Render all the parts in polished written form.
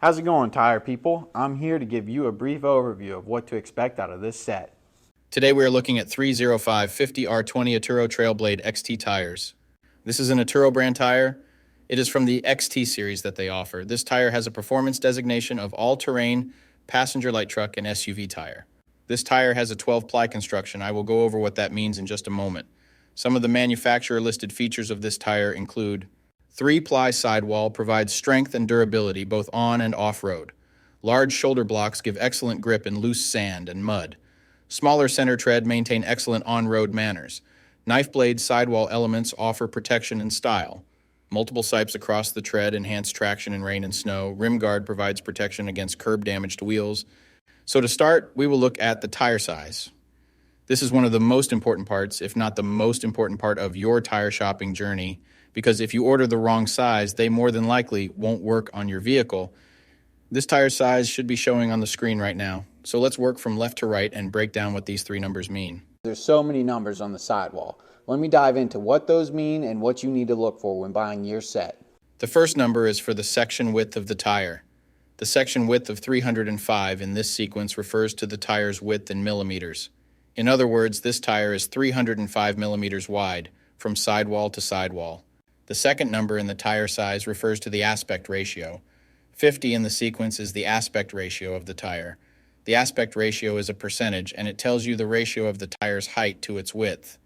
How's it going, tire people? I'm here to give you a brief overview of what to expect out of this set. Today we are looking at 305/50R20 Atturo Trail Blade XT tires. This is an Atturo brand tire. It is from the XT series that they offer. This tire has a performance designation of all-terrain, passenger light truck, and SUV tire. This tire has a 12-ply construction. I will go over what that means in just a moment. Some of the manufacturer-listed features of this tire include 3-ply sidewall provides strength and durability both on and off-road. Large shoulder blocks give excellent grip in loose sand and mud. Smaller center tread maintain excellent on-road manners. Knife blade sidewall elements offer protection and style. Multiple sipes across the tread enhance traction in rain and snow. Rim guard provides protection against curb damage to wheels. So to start, we will look at the tire size. This is one of the most important parts, if not the most important part of your tire shopping journey, because if you order the wrong size, they more than likely won't work on your vehicle. This tire size should be showing on the screen right now. So let's work from left to right and break down what these three numbers mean. There's so many numbers on the sidewall. Let me dive into what those mean and what you need to look for when buying your set. The first number is for the section width of the tire. The section width of 305 in this sequence refers to the tire's width in millimeters. In other words, this tire is 305 millimeters wide, from sidewall to sidewall. The second number in the tire size refers to the aspect ratio. 50 in the sequence is the aspect ratio of the tire. The aspect ratio is a percentage, and it tells you the ratio of the tire's height to its width.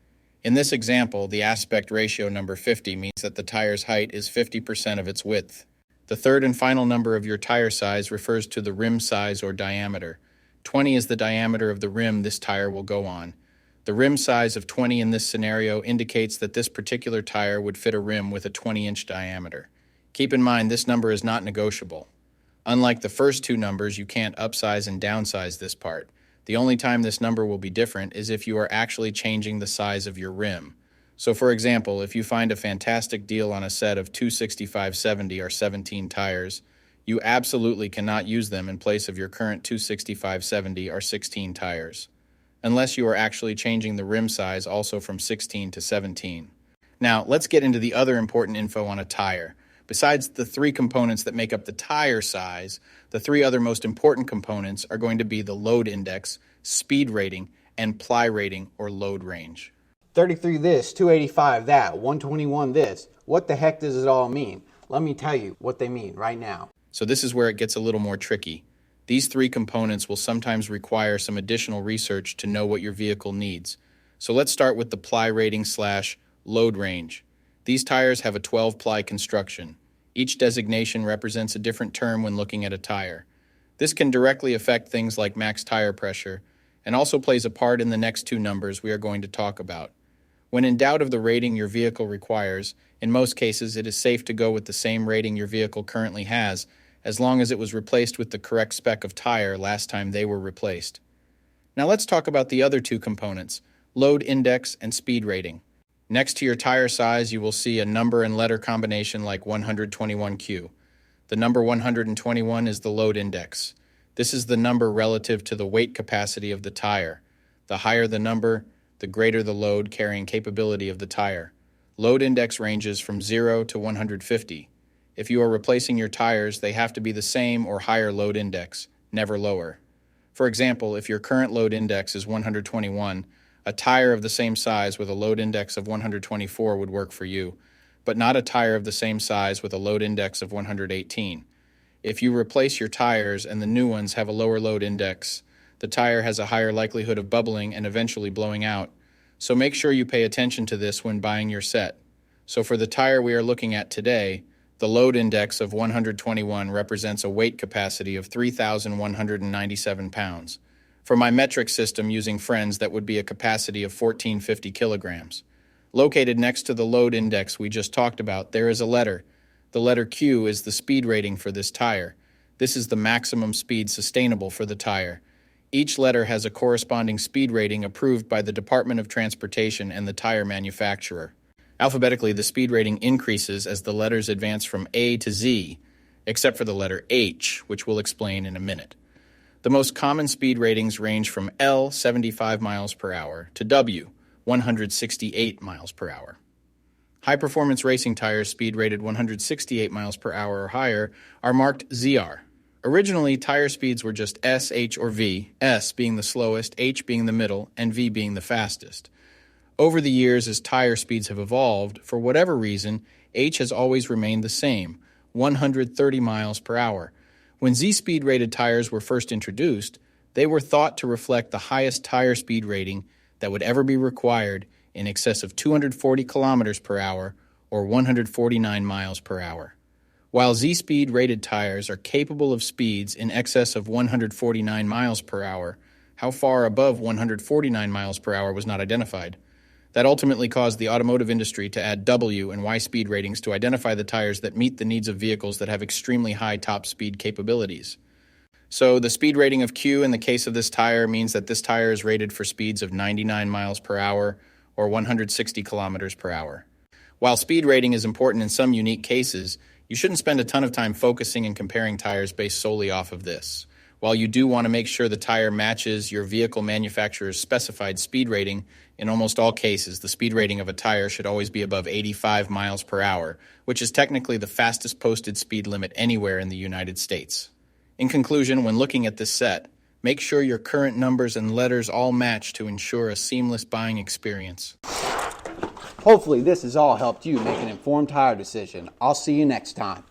In this example, the aspect ratio number 50 means that the tire's height is 50% of its width. The third and final number of your tire size refers to the rim size or diameter. 20 is the diameter of the rim this tire will go on. The rim size of 20 in this scenario indicates that this particular tire would fit a rim with a 20-inch diameter. Keep in mind, this number is not negotiable. Unlike the first two numbers, you can't upsize and downsize this part. The only time this number will be different is if you are actually changing the size of your rim. So for example, if you find a fantastic deal on a set of 265/70 or 17 tires, you absolutely cannot use them in place of your current 265/70 or 16 tires, unless you are actually changing the rim size also from 16 to 17. Now, let's get into the other important info on a tire. Besides the three components that make up the tire size, the three other most important components are going to be the load index, speed rating, and ply rating or load range. 33 this, 285 that, 121 this. What the heck does it all mean? Let me tell you what they mean right now. So this is where it gets a little more tricky. These three components will sometimes require some additional research to know what your vehicle needs. So let's start with the ply rating / load range. These tires have a 12-ply construction. Each designation represents a different term when looking at a tire. This can directly affect things like max tire pressure, and also plays a part in the next two numbers we are going to talk about. When in doubt of the rating your vehicle requires, in most cases it is safe to go with the same rating your vehicle currently has, as long as it was replaced with the correct spec of tire last time they were replaced. Now let's talk about the other two components, load index and speed rating. Next to your tire size, you will see a number and letter combination like 121Q. The number 121 is the load index. This is the number relative to the weight capacity of the tire. The higher the number, the greater the load carrying capability of the tire. Load index ranges from 0 to 150. If you are replacing your tires, they have to be the same or higher load index, never lower. For example, if your current load index is 121, a tire of the same size with a load index of 124 would work for you, but not a tire of the same size with a load index of 118. If you replace your tires and the new ones have a lower load index, the tire has a higher likelihood of bubbling and eventually blowing out. So make sure you pay attention to this when buying your set. So for the tire we are looking at today, the load index of 121 represents a weight capacity of 3,197 pounds. For my metric system using Friends, that would be a capacity of 1,450 kilograms. Located next to the load index we just talked about, there is a letter. The letter Q is the speed rating for this tire. This is the maximum speed sustainable for the tire. Each letter has a corresponding speed rating approved by the Department of Transportation and the tire manufacturer. Alphabetically, the speed rating increases as the letters advance from A to Z, except for the letter H, which we'll explain in a minute. The most common speed ratings range from L, 75 miles per hour, to W, 168 miles per hour. High-performance racing tires speed rated 168 miles per hour or higher are marked ZR. Originally, tire speeds were just S, H, or V, S being the slowest, H being the middle, and V being the fastest. Over the years, as tire speeds have evolved, for whatever reason, H has always remained the same, 130 miles per hour. When Z-speed rated tires were first introduced, they were thought to reflect the highest tire speed rating that would ever be required, in excess of 240 kilometers per hour or 149 miles per hour. While Z-speed rated tires are capable of speeds in excess of 149 miles per hour, how far above 149 miles per hour was not identified. That ultimately caused the automotive industry to add W and Y speed ratings to identify the tires that meet the needs of vehicles that have extremely high top speed capabilities. So the speed rating of Q in the case of this tire means that this tire is rated for speeds of 99 miles per hour or 160 kilometers per hour. While speed rating is important in some unique cases, you shouldn't spend a ton of time focusing and comparing tires based solely off of this. While you do want to make sure the tire matches your vehicle manufacturer's specified speed rating, in almost all cases, the speed rating of a tire should always be above 85 miles per hour, which is technically the fastest posted speed limit anywhere in the United States. In conclusion, when looking at this set, make sure your current numbers and letters all match to ensure a seamless buying experience. Hopefully this has all helped you make an informed tire decision. I'll see you next time.